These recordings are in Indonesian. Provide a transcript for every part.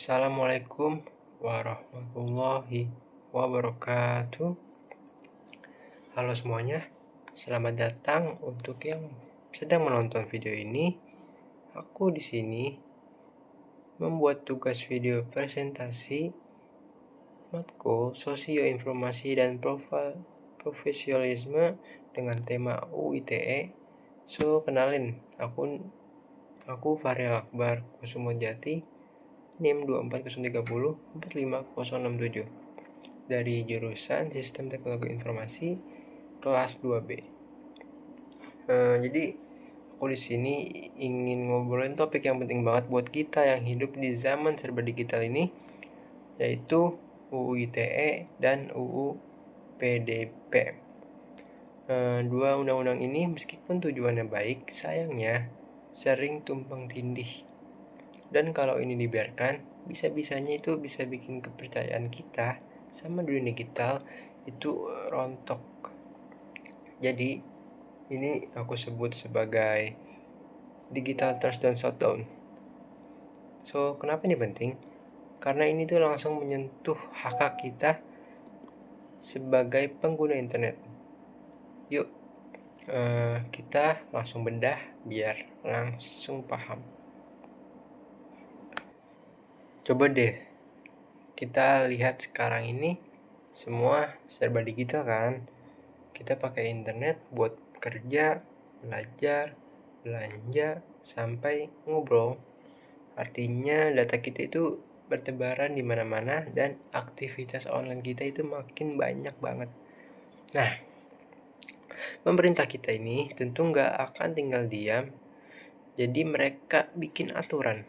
Assalamualaikum warahmatullahi wabarakatuh. Halo semuanya, selamat datang untuk yang sedang menonton video ini. Aku di sini membuat tugas video presentasi matkul sosio informasi dan profesionalisme dengan tema UITE. So, kenalin, aku Farel Akbar Kusumojati, NIM 24030 45067 dari jurusan Sistem Teknologi Informasi kelas 2B. Jadi aku di sini ingin ngobrolin topik yang penting banget buat kita yang hidup di zaman serba digital ini, yaitu UU ITE dan UU PDP. Dua undang-undang ini meskipun tujuannya baik, sayangnya sering tumpang tindih. Dan kalau ini dibiarkan, bisa-bisanya itu bisa bikin kepercayaan kita sama dunia digital itu rontok. Jadi, ini aku sebut sebagai digital trust dan shutdown. So, kenapa ini penting? Karena ini tuh langsung menyentuh hak kita sebagai pengguna internet. Yuk, kita langsung bedah biar langsung paham. Coba deh kita lihat sekarang ini semua serba digital kan. Kita pakai internet buat kerja, belajar, belanja, sampai ngobrol. Artinya data kita itu bertebaran di mana-mana dan aktivitas online kita itu makin banyak banget. Nah, pemerintah kita ini tentu nggak akan tinggal diam. Jadi mereka bikin aturan,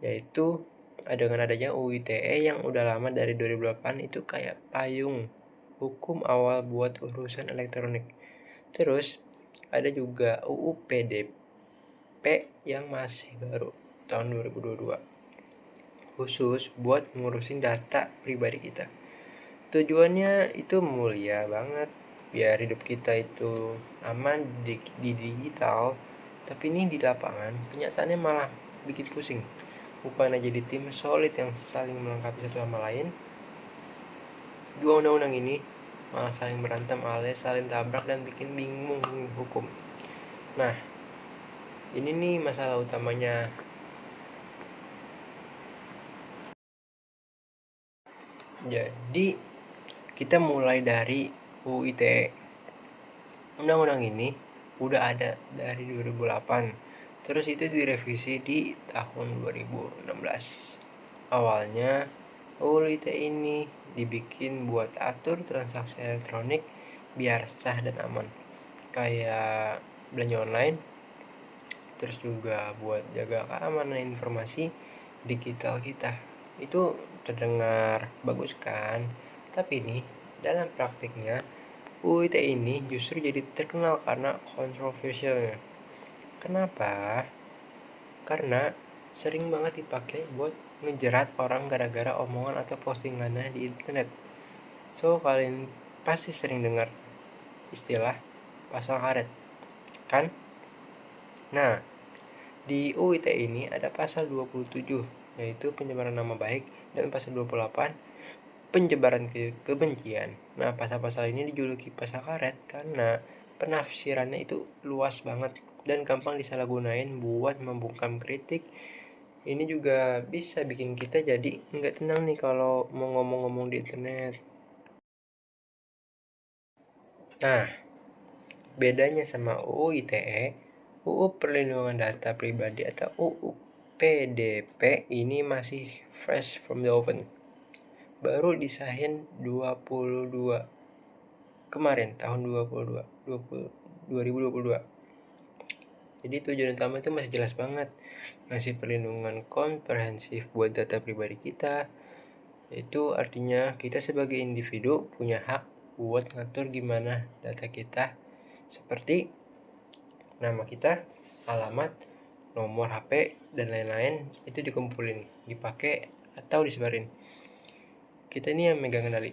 yaitu dengan adanya UU ITE yang udah lama dari 2008 itu kayak payung hukum awal buat urusan elektronik. Terus ada juga UU PDP yang masih baru tahun 2022, khusus buat ngurusin data pribadi kita. Tujuannya itu mulia banget, biar hidup kita itu aman di digital. Tapi ini di lapangan kenyataannya malah bikin pusing. Bukannya jadi tim solid yang saling melengkapi satu sama lain, dua undang-undang ini malah saling berantem alias saling tabrak dan bikin bingung hukum. Nah, ini nih masalah utamanya. Jadi kita mulai dari UU ITE. Undang-undang ini udah ada dari 2008. Terus itu direvisi di tahun 2016. Awalnya UU ITE ini dibikin buat atur transaksi elektronik biar sah dan aman, kayak belanja online. Terus juga buat jaga keamanan informasi digital kita. Itu terdengar bagus kan? Tapi nih, dalam praktiknya UU ITE ini justru jadi terkenal karena kontroversialnya. Kenapa? Karena sering banget dipakai buat ngejerat orang gara-gara omongan atau postingannya di internet. So, kalian pasti sering dengar istilah pasal karet, kan? Nah, di UU ITE ini ada pasal 27, yaitu penyebaran nama baik, dan pasal 28, penyebaran kebencian. Nah, pasal-pasal ini dijuluki pasal karet karena penafsirannya itu luas banget dan gampang disalahgunain buat membungkam kritik. Ini juga bisa bikin kita jadi nggak tenang nih kalau mau ngomong-ngomong di internet. Nah, bedanya sama UU ITE, UU Perlindungan Data Pribadi atau UU PDP ini masih fresh from the oven. Baru disahin 22 kemarin, tahun 2022. Jadi tujuan utama itu masih jelas banget, ngasih perlindungan komprehensif buat data pribadi kita. Itu artinya kita sebagai individu punya hak buat ngatur gimana data kita, seperti nama kita, alamat, nomor HP, dan lain-lain itu dikumpulin, dipakai, atau disebarin. Kita ini yang megang kendali.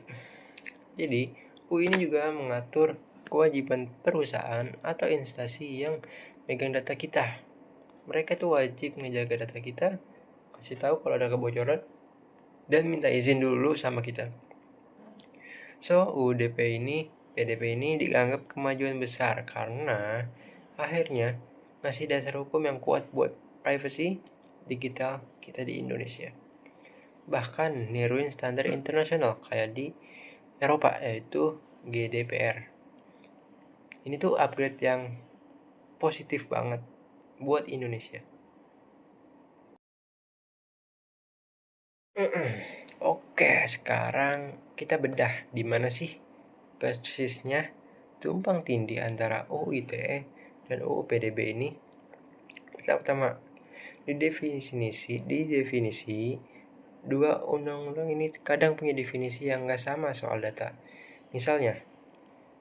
Jadi, UU ini juga mengatur kewajiban perusahaan atau instansi yang megang data kita. Mereka tuh wajib ngejaga data kita, kasih tahu kalau ada kebocoran dan minta izin dulu sama kita. So, PDP ini dianggap kemajuan besar karena akhirnya ngasih dasar hukum yang kuat buat privacy digital kita di Indonesia. Bahkan niruin standar internasional kayak di Eropa, yaitu GDPR. Ini tuh upgrade yang positif banget buat Indonesia. Oke, sekarang kita bedah di mana sih persisnya tumpang tindih antara UU ITE dan UU PDB ini. Pertama, di definisi dua undang-undang ini kadang punya definisi yang nggak sama soal data. Misalnya,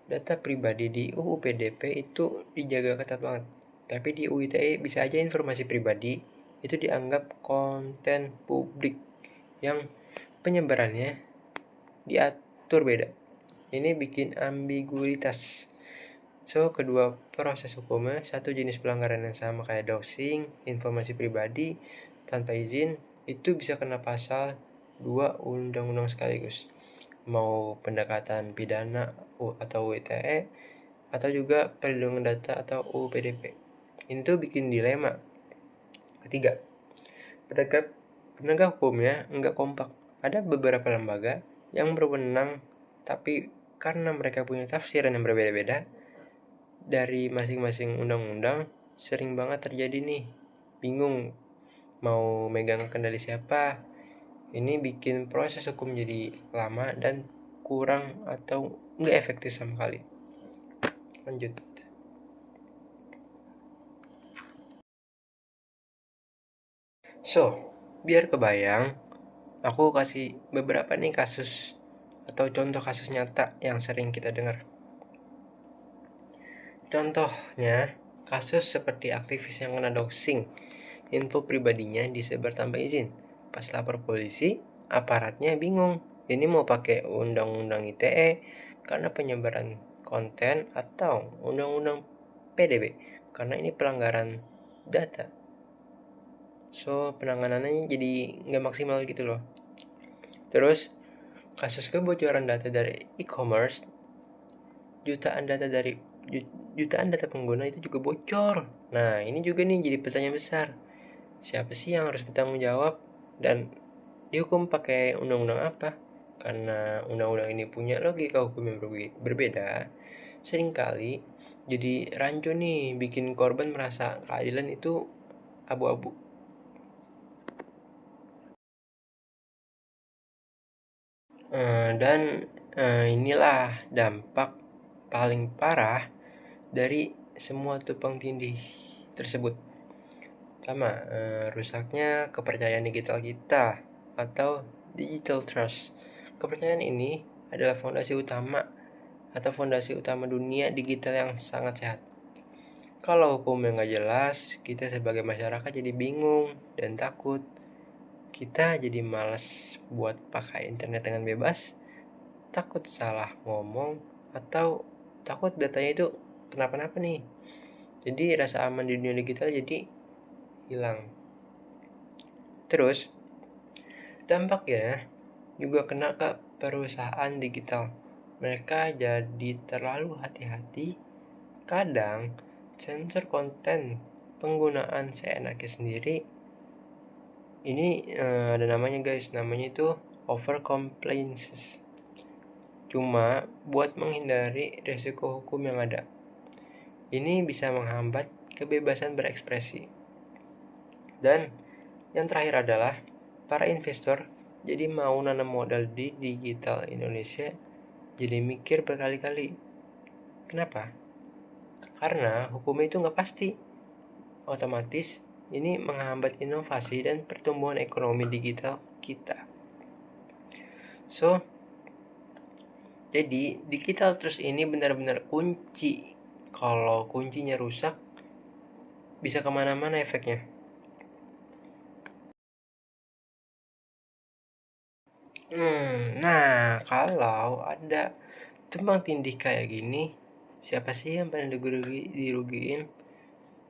data pribadi di UU PDP itu dijaga ketat banget, tapi di UU ITE bisa aja informasi pribadi itu dianggap konten publik yang penyebarannya diatur beda. Ini bikin ambiguitas. So, kedua proses hukumnya satu jenis pelanggaran yang sama kayak doxing, informasi pribadi tanpa izin, itu bisa kena pasal 2 undang-undang sekaligus. Mau pendekatan pidana atau UITE atau juga perlindungan data atau UU PDP. Ini tuh bikin dilema. Ketiga, penegak hukumnya nggak kompak. Ada beberapa lembaga yang berwenang, tapi karena mereka punya tafsiran yang berbeda-beda dari masing-masing undang-undang, sering banget terjadi nih, bingung mau megang kendali siapa. Ini bikin proses hukum jadi lama dan kurang atau nggak efektif sama sekali. Lanjut. So, biar kebayang, aku kasih beberapa nih kasus atau contoh kasus nyata yang sering kita dengar. Contohnya, kasus seperti aktivis yang kena doxing, info pribadinya disebar tanpa izin. Pas lapor polisi, aparatnya bingung. Ini mau pakai undang-undang ITE karena penyebaran konten atau undang-undang PDB karena ini pelanggaran data. So, penanganannya jadi nggak maksimal gitu loh. Terus, kasus kebocoran data dari e-commerce, jutaan data pengguna itu juga bocor. Nah, ini juga nih jadi pertanyaan besar. Siapa sih yang harus bertanggung jawab dan dihukum pakai undang-undang apa? Karena undang-undang ini punya logika hukum yang berbeda, seringkali jadi rancu nih, bikin korban merasa keadilan itu abu-abu. Dan inilah dampak paling parah dari semua tumpang tindih tersebut. Pertama, rusaknya kepercayaan digital kita atau digital trust. Kepercayaan ini adalah fondasi utama dunia digital yang sangat sehat. Kalau hukumnya nggak jelas, kita sebagai masyarakat jadi bingung dan takut. Kita jadi malas buat pakai internet dengan bebas, takut salah ngomong, atau takut datanya itu kenapa-napa nih. Jadi rasa aman di dunia digital jadi hilang. Terus, dampaknya juga kena ke perusahaan digital. Mereka jadi terlalu hati-hati, kadang sensor konten penggunaan seenaknya sendiri. Ini ada namanya guys, namanya itu over compliance. Cuma buat menghindari resiko hukum yang ada. Ini bisa menghambat kebebasan berekspresi. Dan yang terakhir adalah para investor jadi mau nanam modal di digital Indonesia jadi mikir berkali-kali. Kenapa? Karena hukum itu nggak pasti. Otomatis ini menghambat inovasi dan pertumbuhan ekonomi digital kita. So, jadi digital terus ini benar-benar kunci. Kalau kuncinya rusak, bisa kemana-mana efeknya. Nah, kalau ada tumpang tindih kayak gini, siapa sih yang paling dirugiin?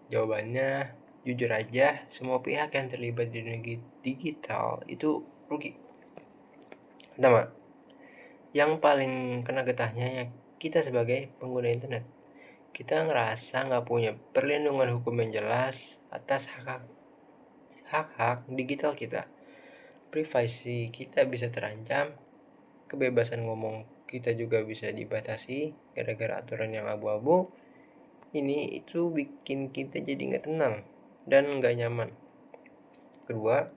Jawabannya Jujur aja, semua pihak yang terlibat di dunia digital itu rugi. Pertama, yang paling kena getahnya ya kita sebagai pengguna internet. Kita ngerasa nggak punya perlindungan hukum yang jelas atas hak-hak digital kita. Privasi kita bisa terancam, kebebasan ngomong kita juga bisa dibatasi gara-gara aturan yang abu-abu. Ini itu bikin kita jadi nggak tenang dan nggak nyaman. Kedua,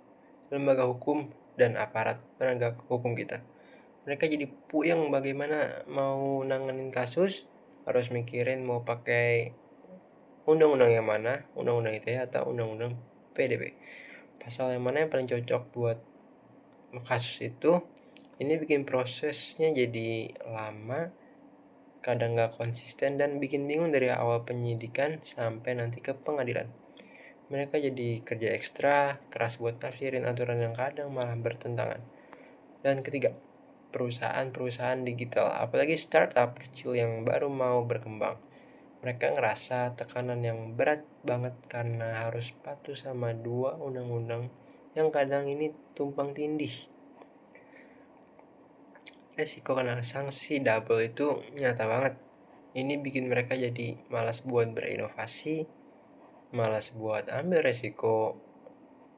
lembaga hukum dan aparat penegak hukum kita. Mereka jadi puyeng bagaimana mau nanganin kasus, harus mikirin mau pakai undang-undang yang mana, undang-undang ITE atau undang-undang PDP. Pasal yang mana yang paling cocok buat kasus itu. Ini bikin prosesnya jadi lama, kadang nggak konsisten, dan bikin bingung dari awal penyidikan sampai nanti ke pengadilan. Mereka jadi kerja ekstra, keras buat tafsirin aturan yang kadang malah bertentangan. Dan ketiga, perusahaan-perusahaan digital, apalagi startup kecil yang baru mau berkembang. Mereka ngerasa tekanan yang berat banget karena harus patuh sama dua undang-undang yang kadang ini tumpang tindih. Resiko kena sanksi double itu nyata banget. Ini bikin mereka jadi malas buat berinovasi, malas buat ambil resiko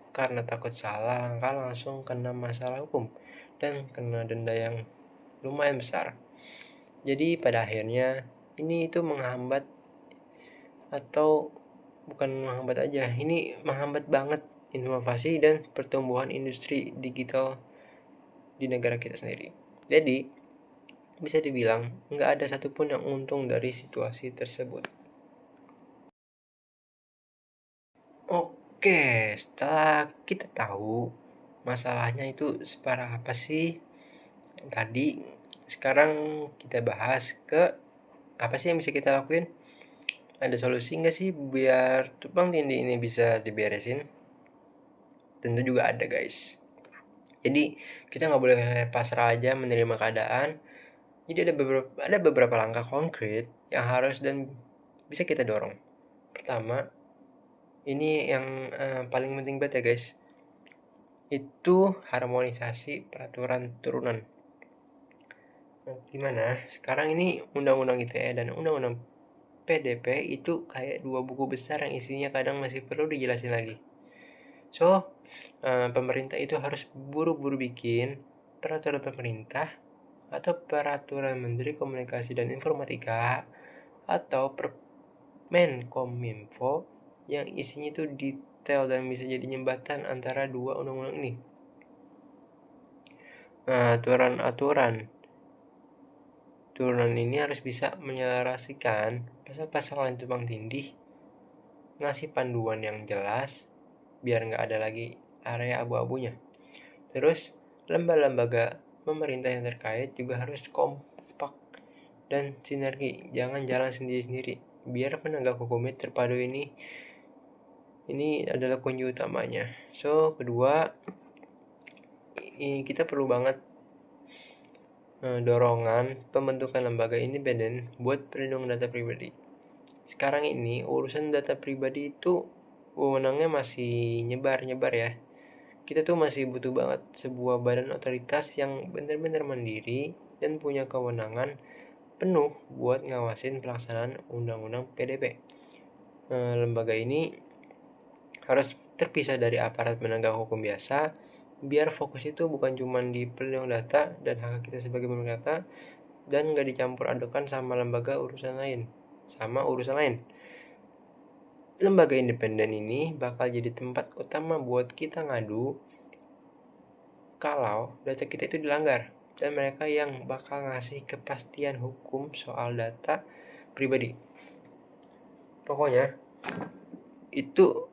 karena takut salah langkah langsung kena masalah hukum dan kena denda yang lumayan besar. Jadi pada akhirnya ini itu menghambat, atau bukan menghambat aja, ini menghambat banget inovasi dan pertumbuhan industri digital di negara kita sendiri. Jadi bisa dibilang nggak ada satupun yang untung dari situasi tersebut. Oke, setelah kita tahu masalahnya itu separah apa sih tadi, sekarang kita bahas ke apa sih yang bisa kita lakuin. Ada solusi nggak sih biar tumpang tindih ini bisa diberesin? Tentu juga ada guys. Jadi kita nggak boleh pasrah aja menerima keadaan. Jadi ada beberapa langkah konkret yang harus dan bisa kita dorong. Pertama, ini yang paling penting banget ya guys, itu harmonisasi peraturan turunan. Nah, gimana? Sekarang ini undang-undang ITE dan undang-undang PDP itu kayak dua buku besar yang isinya kadang masih perlu dijelasin lagi. So, pemerintah itu harus buru-buru bikin peraturan pemerintah atau peraturan Menteri Komunikasi dan Informatika atau Permenkominfo yang isinya itu detail dan bisa jadi jembatan antara dua undang-undang ini. Nah, aturan-aturan turunan ini harus bisa menyelarasikan pasal-pasal yang tumpang tindih, ngasih panduan yang jelas biar nggak ada lagi area abu-abunya. Terus lembaga-lembaga pemerintah yang terkait juga harus kompak dan sinergi, jangan jalan sendiri-sendiri biar penegak hukumnya terpadu. Ini adalah kunci utamanya. So kedua, kita perlu banget dorongan pembentukan lembaga independen buat perlindungan data pribadi. Sekarang ini urusan data pribadi itu wewenangnya masih nyebar-nyebar ya. Kita tuh masih butuh banget sebuah badan otoritas yang benar-benar mandiri dan punya kewenangan penuh buat ngawasin pelaksanaan undang-undang PDP. Lembaga ini harus terpisah dari aparat penegak hukum biasa, biar fokus itu bukan cuma di perlindungan data dan hak kita sebagai pemilik data, dan nggak dicampur adukan sama urusan lain. Lembaga independen ini bakal jadi tempat utama buat kita ngadu kalau data kita itu dilanggar, dan mereka yang bakal ngasih kepastian hukum soal data pribadi. Pokoknya itu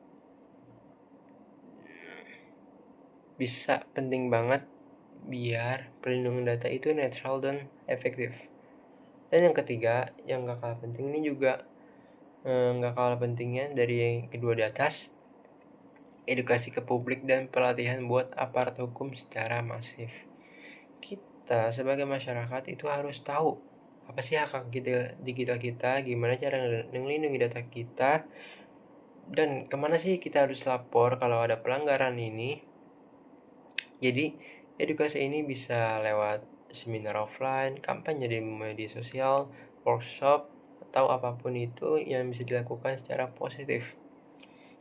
bisa penting banget biar perlindungan data itu netral dan efektif. Dan yang ketiga, yang gak kalah penting ini juga gak kalah pentingnya dari yang kedua di atas, edukasi ke publik dan pelatihan buat aparat hukum secara masif. Kita sebagai masyarakat itu harus tahu apa sih hak digital kita, gimana cara melindungi data kita, Dan kemana sih kita harus lapor kalau ada pelanggaran ini? Jadi edukasi ini bisa lewat seminar offline, kampanye di media sosial, workshop, atau apapun itu yang bisa dilakukan secara positif.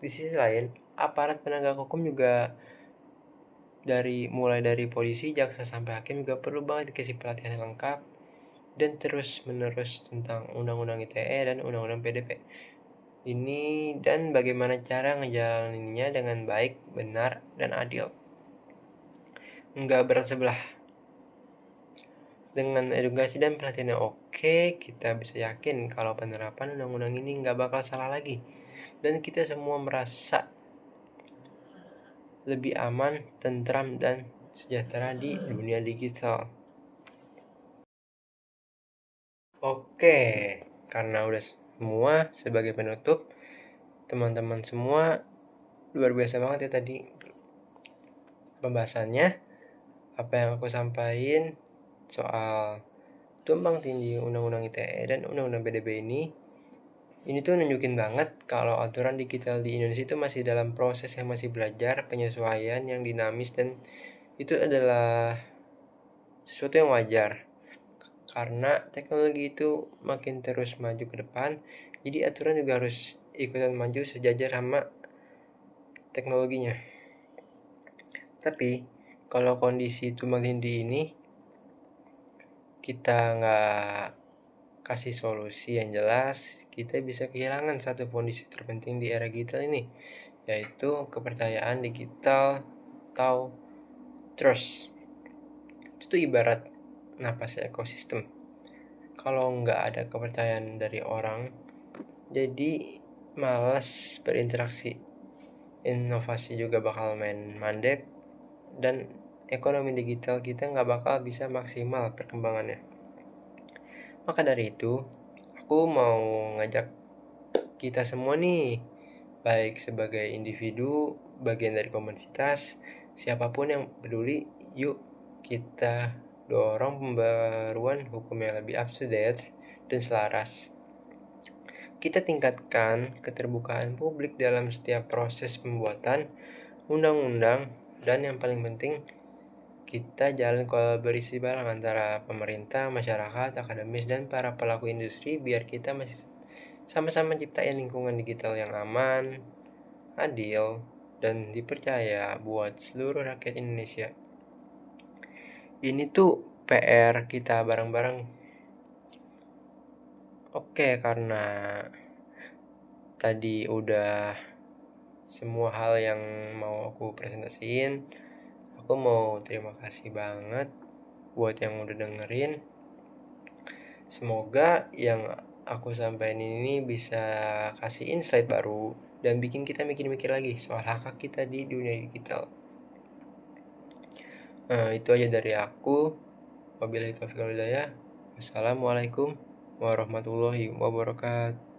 Di sisi lain, aparat penegak hukum juga mulai dari polisi, jaksa sampai hakim juga perlu banget dikasih pelatihan yang lengkap dan terus menerus tentang undang-undang ITE dan undang-undang PDP ini, dan bagaimana cara ngejalaninnya dengan baik, benar, dan adil, nggak berat sebelah. Dengan edukasi dan pelatihan yang oke, kita bisa yakin kalau penerapan undang-undang ini nggak bakal salah lagi, dan kita semua merasa lebih aman, tentram, dan sejahtera di dunia digital. Oke, karena udah semua, sebagai penutup, teman-teman semua, luar biasa banget ya tadi pembahasannya. Apa yang aku sampaikan soal tumpang tindih undang-undang ITE dan undang-undang PDB ini tuh nunjukin banget kalau aturan digital di Indonesia itu masih dalam proses yang masih belajar, penyesuaian yang dinamis, dan itu adalah sesuatu yang wajar karena teknologi itu makin terus maju ke depan, jadi aturan juga harus ikutan maju sejajar sama teknologinya. Tapi kalau kondisi tumpang tindih ini kita nggak kasih solusi yang jelas, kita bisa kehilangan satu kondisi terpenting di era digital ini, yaitu kepercayaan digital atau trust. Itu tuh ibarat napas ekosistem. Kalau nggak ada kepercayaan dari orang, jadi malas berinteraksi, inovasi juga bakal main mandek, dan ekonomi digital kita nggak bakal bisa maksimal perkembangannya. Maka dari itu, aku mau ngajak kita semua nih, baik sebagai individu, bagian dari komunitas, siapapun yang peduli, yuk kita dorong pembaruan hukum yang lebih up to date dan selaras. Kita tingkatkan keterbukaan publik dalam setiap proses pembuatan undang-undang, dan yang paling penting, kita jalin kolaborasi bareng antara pemerintah, masyarakat, akademis, dan para pelaku industri biar kita masih sama-sama ciptain lingkungan digital yang aman, adil, dan dipercaya buat seluruh rakyat Indonesia. Ini tuh PR kita bareng-bareng. Oke, karena tadi udah semua hal yang mau aku presentasiin, aku mau terima kasih banget buat yang udah dengerin. Semoga yang aku sampaikan ini bisa kasih insight baru dan bikin kita mikir-mikir lagi soal hak kita di dunia digital. Itu aja dari aku. Wabillahi taufiq wal hidayah. Wassalamualaikum warahmatullahi wabarakatuh.